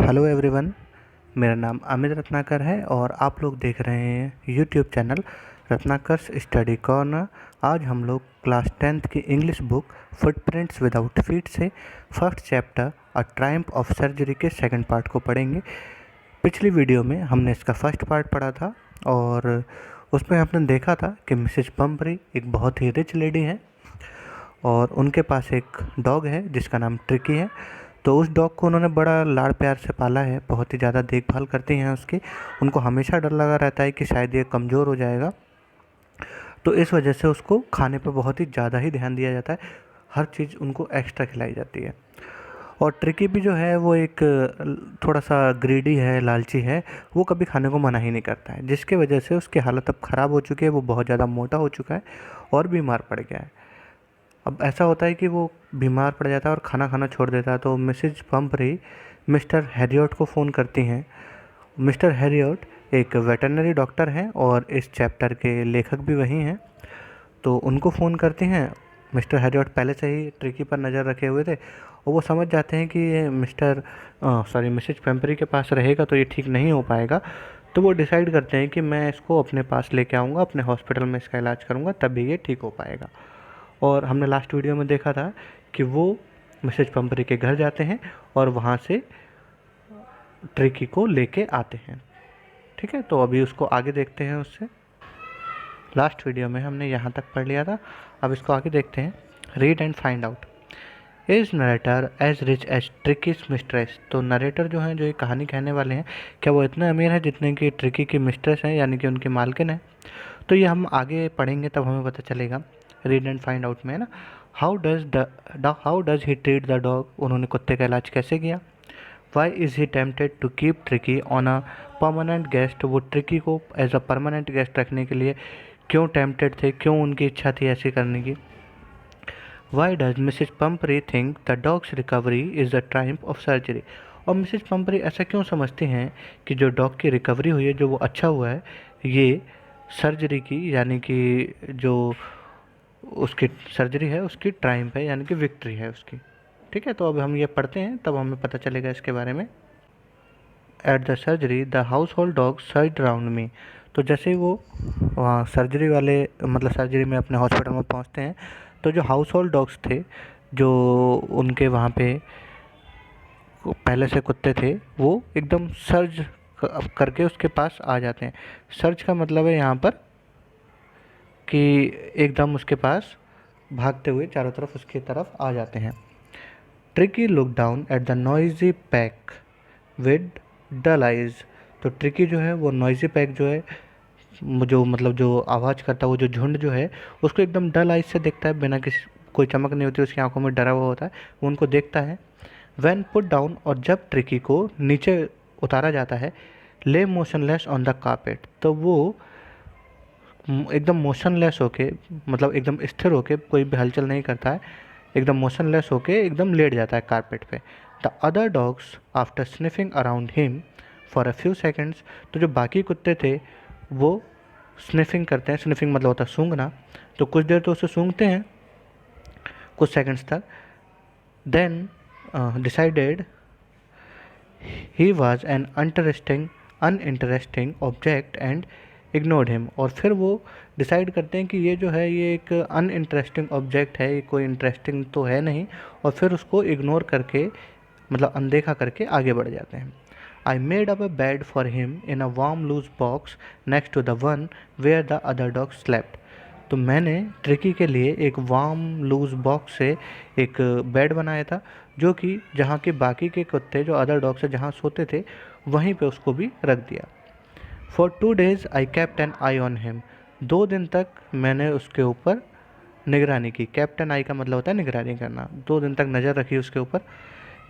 Hello everyone. मेरा नाम अमित रत्नाकर है और आप लोग देख रहे हैं YouTube channel Ratnakar's study corner. आज हम लोग क्लास 10th की English book footprints without feet से first chapter a triumph of surgery के सेकंड पार्ट को पढ़ेंगे। पिछली वीडियो में हमने इसका फर्स्ट पार्ट पढ़ा था और उसमें हमने देखा था कि मिसेज पंपरी एक बहुत ही रिच लेडी है और उनके पास एक डॉग है जिसका नाम ट्रिकी है। तो उस डॉग को उन्होंने बड़ा लाड़ प्यार से पाला है, बहुत ही ज़्यादा देखभाल करती हैं उसकी। उनको हमेशा डर लगा रहता है कि शायद ये कमज़ोर हो जाएगा, तो इस वजह से उसको खाने पर बहुत ही ज़्यादा ही ध्यान दिया जाता है। हर चीज़ उनको एक्स्ट्रा खिलाई जाती है। और ट्रिकी भी जो है वो एक थोड़ा सा ग्रीडी है, लालची है। वो कभी खाने को मना ही नहीं करता है, जिसके वजह से उसकी हालत अब ख़राब हो चुकी है। वो बहुत ज़्यादा मोटा हो चुका है और बीमार पड़ गया है। अब ऐसा होता है कि वो बीमार पड़ जाता है और खाना खाना छोड़ देता है। तो मिसेज पंपरी मिस्टर हैरियट को फ़ोन करती हैं। मिस्टर हैरियट एक वेटरनरी डॉक्टर हैं और इस चैप्टर के लेखक भी वही हैं। तो उनको फ़ोन करते हैं। मिस्टर हैरियट पहले से ही ट्रिकी पर नज़र रखे हुए थे और वो समझ जाते हैं कि ये मिसेज पंपरी के पास रहेगा तो ये ठीक नहीं हो पाएगा। तो वो डिसाइड करते हैं कि मैं इसको अपने पास लेके आऊँगा, अपने हॉस्पिटल में इसका इलाज करूँगा, तभी ये ठीक हो पाएगा। और हमने लास्ट वीडियो में देखा था कि वो मिसेज पंपरी के घर जाते हैं और वहाँ से ट्रिकी को लेके आते हैं। ठीक है, तो अभी उसको आगे देखते हैं। उससे लास्ट वीडियो में हमने यहाँ तक पढ़ लिया था, अब इसको आगे देखते हैं। Read and find out is narrator as rich as Tricki's mistress. तो नरेटर जो हैं, जो ये कहानी कहने वाले हैं, क्या वो इतने अमीर हैं जितने कि ट्रिकी की मिस्ट्रेस हैं, यानी कि उनकी मालकिन है? तो ये हम आगे पढ़ेंगे तब हमें पता चलेगा। रीड एंड फाइंड आउट में है ना, how does he treat the dog, उन्होंने कुत्ते का इलाज कैसे किया। Why is he tempted to keep Tricki on a permanent guest, वो ट्रिकी को एज अ परमानेंट गेस्ट रखने के लिए क्यों टेम्पटेड थे, क्यों उनकी इच्छा थी ऐसी करने की। Why does Mrs Pumphrey think the dog's recovery is the triumph of surgery, और मिसेज पंपरी ऐसा क्यों समझती हैं कि जो डॉग की रिकवरी हुई है, जो वो अच्छा हुआ है, ये सर्जरी की, यानी कि जो उसकी सर्जरी है उसकी ट्रायम्फ है, यानी कि विक्ट्री है उसकी। ठीक है, तो अब हम ये पढ़ते हैं तब हमें पता चलेगा इसके बारे में। At the surgery the household dog surged round me. तो जैसे ही वो वहाँ सर्जरी वाले मतलब सर्जरी में अपने हॉस्पिटल में पहुँचते हैं, तो जो हाउस होल्ड डॉग्स थे, जो उनके वहाँ पे पहले से कुत्ते थे, वो एकदम सर्ज करके उसके पास आ जाते हैं। सर्च का मतलब है यहाँ पर कि एकदम उसके पास भागते हुए चारों तरफ उसकी तरफ आ जाते हैं। Tricki look down at the noisy pack with dull eyes. तो ट्रिकी जो है वो नॉइजी पैक जो है, जो मतलब जो आवाज़ करता है, वो जो झुंड जो है, उसको एकदम डल आइज से देखता है, बिना किसी कोई चमक नहीं होती उसकी आंखों में, डरा हुआ होता है, वो उनको देखता है। व्हेन पुट डाउन, और जब ट्रिकी को नीचे उतारा जाता है, ले मोशनलेस ऑन द कार्पेट, तो वो एकदम मोशनलेस होके, मतलब एकदम स्थिर होके, कोई भी हलचल नहीं करता है, एकदम मोशनलेस होके एकदम लेट जाता है कारपेट पे। The other dogs after sniffing around him for a few seconds, तो जो बाकी कुत्ते थे वो स्निफिंग करते हैं। स्निफिंग मतलब होता है सूंघना, तो कुछ देर तो उसे सूंघते हैं, कुछ सेकंड्स तक। Then decided he was an uninteresting object and ignored him, और फिर वो डिसाइड करते हैं कि ये जो है ये एक अनइंटरेस्टिंग ऑब्जेक्ट है, ये कोई इंटरेस्टिंग तो है नहीं, और फिर उसको इग्नोर करके, मतलब अनदेखा करके आगे बढ़ जाते हैं। I made up a bed for him in a warm loose box next to the one where the other dog slept. तो मैंने ट्रिकी के लिए एक वार्म लूज बॉक्स से एक बेड बनाया था, जो कि जहाँ के बाकी के कुत्ते, जो अदर डॉग से जहाँ सोते थे, वहीं पे उसको भी रख दिया। For 2 days I kept an eye on him, 2 दिन तक मैंने उसके ऊपर निगरानी की। कैप्टन आई का मतलब होता है निगरानी करना। 2 दिन तक नज़र रखी उसके ऊपर।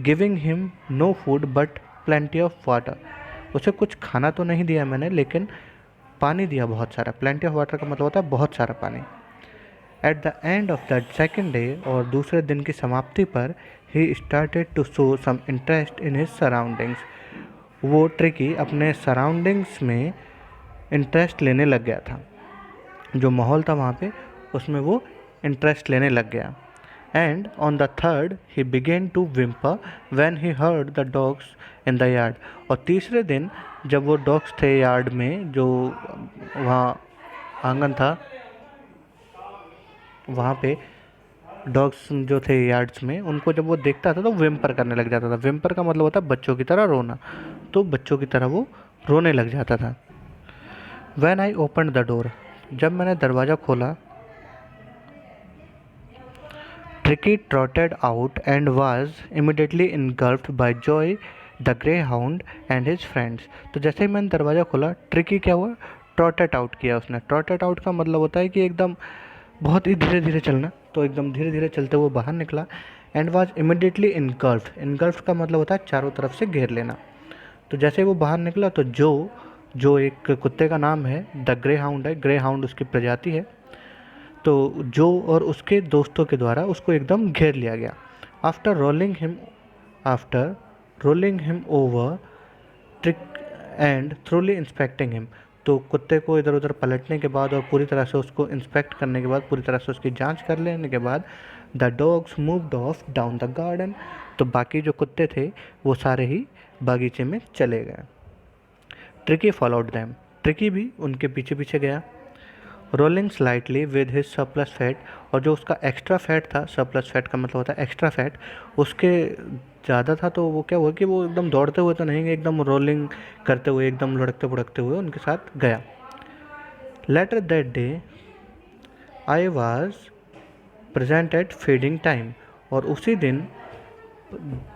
Giving him no food but plenty of water, उसे कुछ खाना तो नहीं दिया मैंने, लेकिन पानी दिया बहुत सारा। प्लेंटी ऑफ वाटर का मतलब होता है बहुत सारा पानी। At the end of the second day, और दूसरे दिन की समाप्ति पर, he started to show some interest in his surroundings, वो ट्रिकी अपने सराउंडिंग्स में इंटरेस्ट लेने लग गया था। जो माहौल था वहाँ पे, उसमें वो इंटरेस्ट लेने लग गया। And on the third he began to whimper when he heard the dogs in the yard. और तीसरे दिन जब वो डॉग्स थे यार्ड में, जो वहाँ आंगन था, वहाँ पे डॉग्स जो थे यार्ड्स में, उनको जब वो देखता था तो विम्पर करने लग जाता था। विम्पर का मतलब होता है बच्चों की तरह रोना, तो बच्चों की तरह वो रोने लग जाता था। When I opened the door, जब मैंने दरवाज़ा खोला, Tricky trotted out and was immediately engulfed by Joy, the greyhound and his friends. तो जैसे ही मैंने दरवाज़ा खोला, ट्रिकी क्या हुआ, ट्रॉटेड आउट किया उसने। ट्रॉटेड आउट का मतलब होता है कि एकदम बहुत ही धीरे धीरे चलना, तो एकदम धीरे धीरे चलते हुए बाहर निकला। एंड वाज इमिडिएटली इनगल्फ्ड, इनगल्फ्ड का मतलब होता है चारों तरफ से घेर लेना। तो जैसे ही वो बाहर निकला तो जो एक कुत्ते का नाम है, द ग्रे हाउंड है, ग्रे हाउंड उसकी प्रजाति है, तो जो और उसके दोस्तों के द्वारा उसको एकदम घेर लिया गया। After rolling him over trick and thoroughly inspecting him, तो कुत्ते को इधर उधर पलटने के बाद और पूरी तरह से उसको इंस्पेक्ट करने के बाद, पूरी तरह से उसकी जांच कर लेने के बाद, the dogs moved of down the garden, तो बाकी जो कुत्ते थे वो सारे ही बागीचे में चले गए। ट्रिकी फॉलोड दैम, ट्रिकी भी उनके पीछे पीछे गया। Rolling slightly with his surplus fat, और जो उसका एक्स्ट्रा फैट था, सरप्लस फैट का मतलब होता है एक्स्ट्रा फैट, उसके ज़्यादा था, तो वो क्या हुआ कि वो एकदम दौड़ते हुए तो नहीं गए, एकदम रोलिंग करते हुए, एकदम लुढ़कते पुढ़कते हुए उनके साथ गया। Later that day I was present at feeding time, और उसी दिन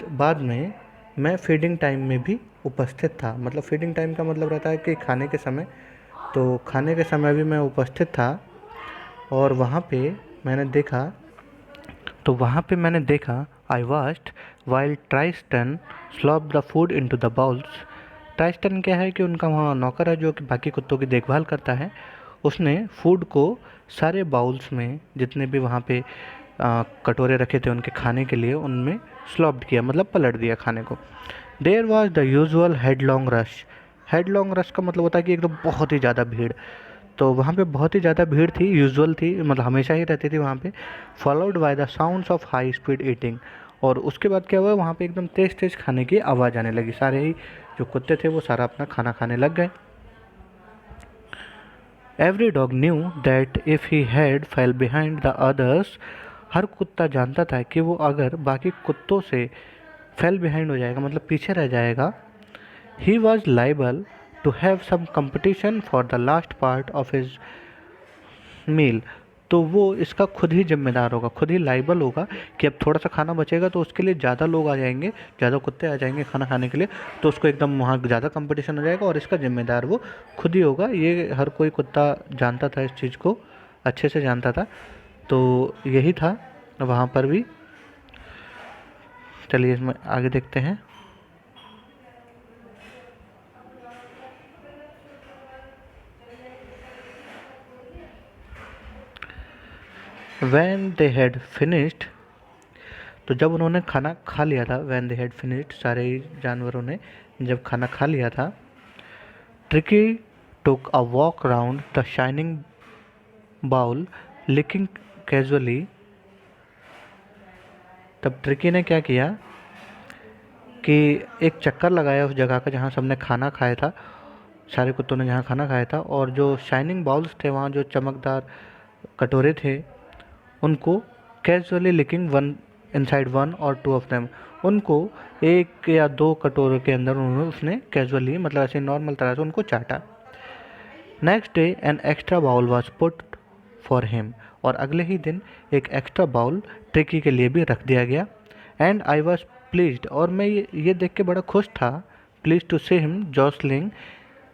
बाद में मैं फीडिंग टाइम में भी उपस्थित था। मतलब फीडिंग टाइम का मतलब रहता है कि खाने के समय, तो खाने के समय भी मैं उपस्थित था। और वहाँ पे मैंने देखा I watched while Tristan slop the food into the bowls. Tristan क्या है कि उनका वहाँ नौकर है जो कि बाकी कुत्तों की देखभाल करता है। उसने फूड को सारे बाउल्स में, जितने भी वहाँ पे कटोरे रखे थे उनके खाने के लिए, उनमें स्लॉप्ड किया, मतलब पलट दिया खाने को। There was the usual headlong rush, headlong rush का मतलब होता है कि एकदम बहुत ही ज़्यादा भीड़, तो वहाँ पे बहुत ही ज़्यादा भीड़ थी, यूजुअल थी, मतलब हमेशा ही रहती थी वहाँ पे। Followed by the sounds of high speed eating, और उसके बाद क्या हुआ, वहाँ पे एकदम तेज़ तेज़ खाने की आवाज़ आने लगी। सारे ही जो कुत्ते थे वो सारा अपना खाना खाने लग गए। Every dog knew that if he had fell behind the others, हर कुत्ता जानता था कि वो अगर बाकी कुत्तों से फेल बिहाइंड हो जाएगा, मतलब पीछे रह जाएगा, he was liable to have some competition for the last part of his meal, तो वो इसका खुद ही जिम्मेदार होगा, खुद ही लाइबल होगा कि अब थोड़ा सा खाना बचेगा तो उसके लिए ज़्यादा लोग आ जाएंगे, ज़्यादा कुत्ते आ जाएंगे खाना खाने के लिए, तो उसको एकदम वहाँ ज़्यादा कंपटीशन हो जाएगा और इसका जिम्मेदार वो खुद ही होगा। ये हर कोई कुत्ता जानता था, इस चीज़ को अच्छे से जानता था। तो यही था वहाँ पर भी। चलिए इसमें आगे देखते हैं। When they had finished, तो जब उन्होंने खाना खा लिया था, when they had finished, सारे ही जानवरों ने जब खाना खा लिया था, tricky took a walk round the shining bowl, licking casually, तब ट्रिकी ने क्या किया कि एक चक्कर लगाया उस जगह का जहाँ सबने खाना खाया था, सारे कुत्तों ने जहाँ खाना खाया था, और जो शाइनिंग बाउल्स थे, वहाँ जो चमकदार कटोरे थे, उनको casually licking one inside one और टू ऑफ देम, उनको एक या दो कटोरों के अंदर उन्होंने उसने कैजुअली, मतलब ऐसे नॉर्मल तरह से उनको चाटा। Next day an extra bowl was put for him, और अगले ही दिन एक एक्स्ट्रा बाउल ट्रिकी के लिए भी रख दिया गया। एंड आई वॉज प्लीज्ड, और मैं ये देख के बड़ा खुश था, pleased to see him jostling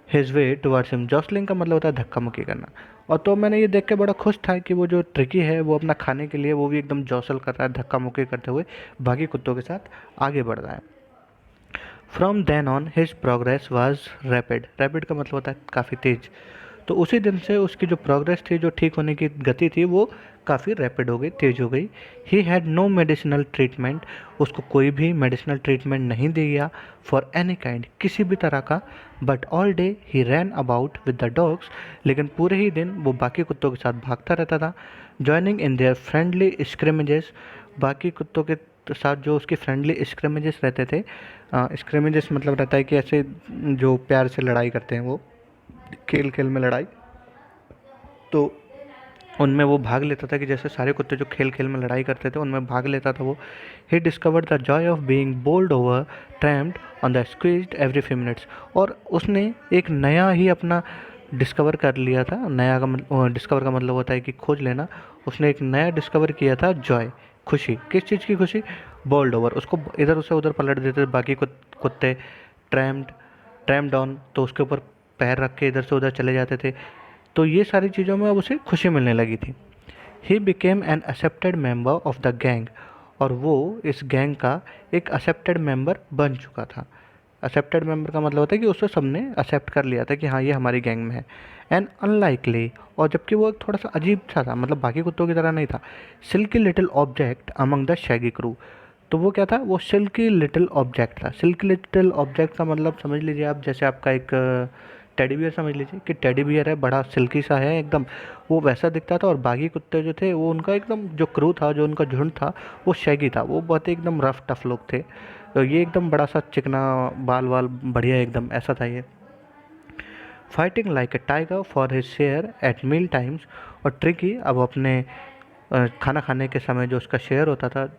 his way towards him, jostling का मतलब होता है धक्का मुक्की करना। और तो मैंने ये देख के बड़ा खुश था कि वो जो ट्रिकी है वो अपना खाने के लिए वो भी एकदम जॉसल कर रहा है, धक्का मुक्की करते हुए बाकी कुत्तों के साथ आगे बढ़ रहा है। From then on his progress was rapid, rapid का मतलब होता है काफ़ी तेज, तो उसी दिन से उसकी जो प्रोग्रेस थी, जो ठीक होने की गति थी, वो काफ़ी रैपिड हो गई, तेज़ हो गई। He had no medicinal treatment, उसको कोई भी मेडिसिनल ट्रीटमेंट नहीं दिया फॉर एनी काइंड, किसी भी तरह का। But all day he ran about with the dogs, लेकिन पूरे ही दिन वो बाकी कुत्तों के साथ भागता रहता था। जॉइनिंग इन देयर फ्रेंडली स्क्रिमेजेस, बाकी कुत्तों के साथ जो उसके फ्रेंडली स्क्रैमेजेस रहते थे, स्क्रैमेजेस मतलब रहता है कि ऐसे जो प्यार से लड़ाई करते हैं, वो खेल खेल में लड़ाई, तो उनमें वो भाग लेता था कि जैसे सारे कुत्ते जो खेल खेल में लड़ाई करते थे उनमें भाग लेता था वो। He discovered the joy of being bowled over trampled on the squeezed every few minutes. और उसने एक नया ही अपना डिस्कवर कर लिया था। नया का डिस्कवर का मतलब होता है कि खोज लेना। उसने एक नया डिस्कवर किया था, जॉय, खुशी। किस चीज़ की खुशी? बोल्ड ओवर, उसको इधर से उधर पलट देते थे बाकी कुत्ते। ट्रैम्प्ड, ट्रैम्प्ड ऑन, तो उसके ऊपर पैर रख के इधर से उधर चले जाते थे। तो ये सारी चीज़ों में अब उसे खुशी मिलने लगी थी। He became an accepted member of the gang, और वो इस गैंग का एक एक्सेप्टेड मेंबर बन चुका था। एक्सेप्टेड मेंबर का मतलब होता है कि उसे सबने एक्सेप्ट कर लिया था कि हाँ ये हमारी गैंग में है। एंड अनलाइकली, और जबकि वो एक थोड़ा सा अजीब सा था, मतलब बाकी कुत्तों की तरह नहीं था। Silky little object among the shaggy crew. तो वो क्या था? वो सिल्की लिटिल ऑब्जेक्ट था। सिल्की लिटिल ऑब्जेक्ट का मतलब समझ लीजिए आप, जैसे आपका एक टेडी बियर समझ लीजिए कि टेडी बियर है, बड़ा सिल्की सा है एकदम, वो वैसा दिखता था। और बाकी कुत्ते जो थे वो उनका एकदम जो क्रू था, जो उनका झुंड था, वो शैगी था, वो बहुत एकदम रफ टफ लोग थे। तो ये एकदम बड़ा सा चिकना, बाल वाल बढ़िया एकदम, ऐसा था ये। Fighting like a tiger for his share at meal times. और ट्रिकी अब अपने खाना खाने के समय जो उसका शेयर होता था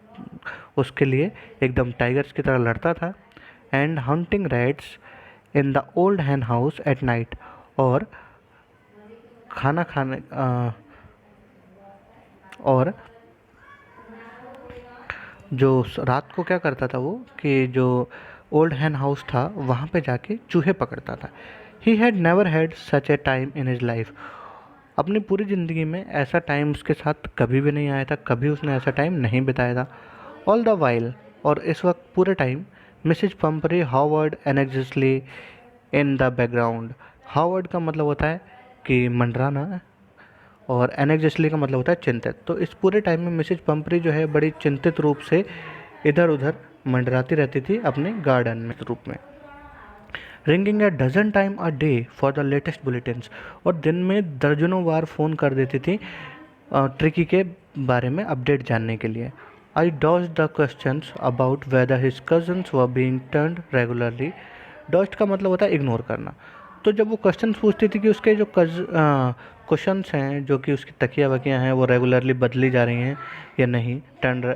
उसके लिए एकदम टाइगर्स की तरह लड़ता था। And hunting rats in the old hen house at night. और खाना खाने और जो रात को क्या करता था वो, कि जो ओल्ड हैन हाउस था वहाँ पे जाके चूहे पकड़ता था। He had never had such A time in his life. अपनी पूरी ज़िंदगी में ऐसा टाइम उसके साथ कभी भी नहीं आया था, कभी उसने ऐसा टाइम नहीं बिताया था। ऑल द वाइल, और इस वक्त पूरे time, Mrs Pumphrey hovered anxiously in the background. Hovered का मतलब होता है कि मंडराना, और एनेक्जसली का मतलब होता है चिंतित। तो इस पूरे टाइम में मिसेज पंपरी जो है बड़ी चिंतित रूप से इधर उधर मंडराती रहती थी अपने गार्डन में रूप में। Ringing a dozen time a day for the latest bulletins. और दिन में दर्जनों बार फ़ोन कर देती थी ट्रिकी के बारे में अपडेट जानने के लिए। I dodge the questions about whether his cousins were being turned regularly. Dodged का मतलब होता है इग्नोर करना। तो जब वो क्वेश्चन पूछती थी कि उसके जो क्वेश्चंस हैं, जो कि उसकी तकिया वकियाँ हैं, वो रेगुलरली बदली जा रही हैं या नहीं, टर्न,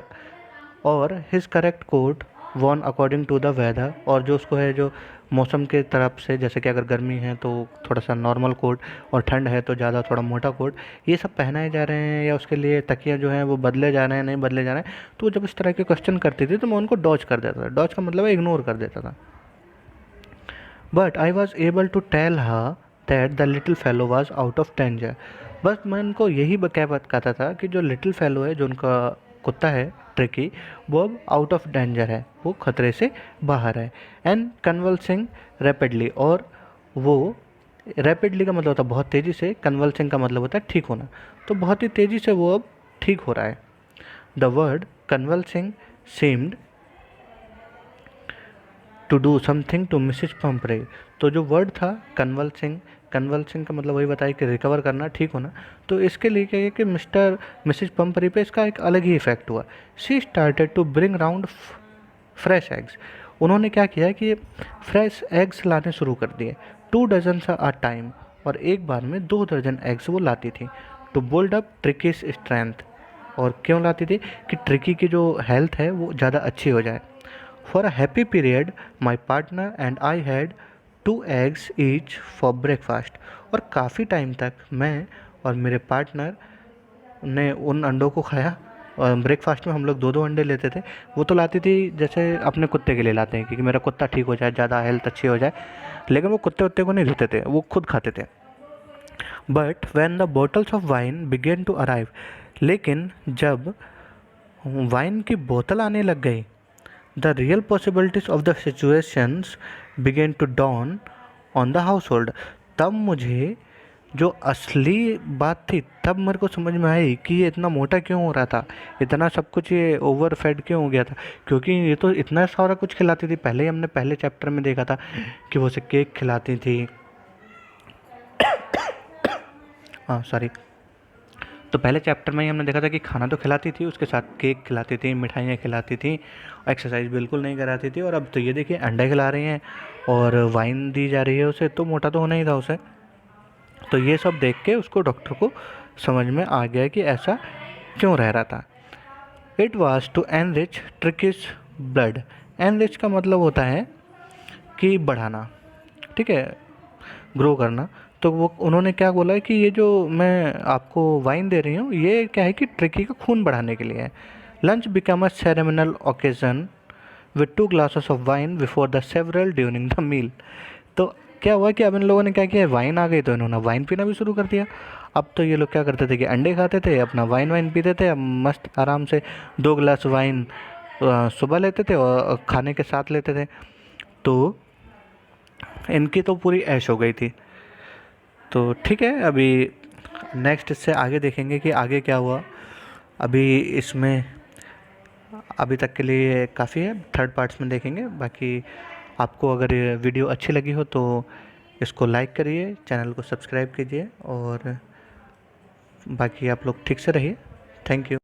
और his correct coat worn according to the weather. और जो उसको है जो मौसम के तरफ से, जैसे कि अगर गर्मी है तो थोड़ा सा नॉर्मल कोट, और ठंड है तो ज़्यादा थोड़ा मोटा कोट, ये सब पहनाए जा रहे हैं, या उसके लिए तकिया जो है वो बदले जा रहे हैं, नहीं बदले जा रहे हैं। तो जब इस तरह के क्वेश्चन करती थी तो मैं उनको डॉज कर देता था। डॉज का मतलब है इग्नोर कर देता था। But I was able to tell her that the little fellow was out of danger. बस मैं उनको यही कहता था कि जो लिटिल फेलो है, जो उनका कुत्ता है ट्रिकी, वो अब आउट ऑफ डेंजर है, वो खतरे से बाहर है। एंड कन्वल्सिंग रैपिडली, और वो रैपिडली का मतलब होता है बहुत तेज़ी से, कन्वल्सिंग का मतलब होता है ठीक होना। तो बहुत ही तेज़ी से वो अब ठीक हो रहा है। The word convalescing seemed to do something to Mrs Pumphrey. तो जो वर्ड था कन्वल्सिंग, कन्वल्सिंग का मतलब वही बताया कि रिकवर करना, ठीक होना। तो इसके लिए क्या है कि मिसेज पंपरी पे इसका एक अलग ही इफेक्ट हुआ। She started to bring round fresh eggs. उन्होंने क्या किया कि फ्रेश एग्स लाने शुरू कर दिए। 2 डजन आ टाइम, और एक बार में 2 दर्जन एग्स वो लाती थी। To build up Tricki's strength. और क्यों लाती थी? कि ट्रिकी की जो हेल्थ है वो ज़्यादा अच्छी हो जाए। For a happy period my partner and I had 2 eggs each for breakfast. और काफ़ी टाइम तक मैं और मेरे पार्टनर ने उन अंडों को खाया। और ब्रेकफास्ट में हम लोग 2-2 अंडे लेते थे। वो तो लाती थी जैसे अपने कुत्ते के लिए लाते हैं, क्योंकि मेरा कुत्ता ठीक हो जाए, ज़्यादा हेल्थ अच्छी हो जाए। लेकिन वो कुत्ते उत्ते को नहीं देते थे, वो खुद खाते थे। But when the bottles of wine began to arrive. लेकिन जब वाइन की बोतल आने लग गई, the real possibilities of the situations began to dawn on the household. तब मुझे जो असली बात थी, तब मेरे को समझ में आई कि ये इतना मोटा क्यों हो रहा था, इतना सब कुछ ये ओवर फेड क्यों हो गया था। क्योंकि ये तो इतना सारा कुछ खिलाती थी। पहले ही हमने पहले चैप्टर में देखा था कि वो उसे केक खिलाती थी, हाँ सॉरी, तो पहले चैप्टर में ही हमने देखा था कि खाना तो खिलाती थी, उसके साथ केक खिलाती थी, मिठाइयाँ खिलाती थी, एक्सरसाइज बिल्कुल नहीं कराती थी। और अब तो ये देखिए अंडे खिला रही हैं और वाइन दी जा रही है उसे, तो मोटा तो होना ही था उसे। तो ये सब देख के उसको डॉक्टर को समझ में आ गया कि ऐसा क्यों रह रहा था। It was to enrich Tricki's blood. Enrich का मतलब होता है कि बढ़ाना, ठीक है, ग्रो करना। तो वो उन्होंने क्या बोला है कि ये जो मैं आपको वाइन दे रही हूँ ये क्या है कि ट्रिकी का खून बढ़ाने के लिए है। Lunch become a ceremonial occasion with 2 glasses of wine before the savoury during the meal. तो क्या हुआ कि अब इन लोगों ने क्या किया, वाइन आ गई तो इन्होंने वाइन पीना भी शुरू कर दिया। अब तो ये लोग क्या करते थे कि अंडे खाते थे, अपना वाइन वाइन पीते थे, अब मस्त आराम से 2 गिलास वाइन सुबह लेते थे और खाने के साथ लेते थे। तो इनकी तो पूरी ऐश हो गई थी। तो ठीक है, अभी नेक्स्ट इससे आगे देखेंगे कि आगे क्या हुआ। अभी इसमें अभी तक के लिए काफ़ी है, थर्ड पार्ट्स में देखेंगे। बाकी आपको अगर ये वीडियो अच्छी लगी हो तो इसको लाइक करिए, चैनल को सब्सक्राइब कीजिए और बाकी आप लोग ठीक से रहिए। Thank you.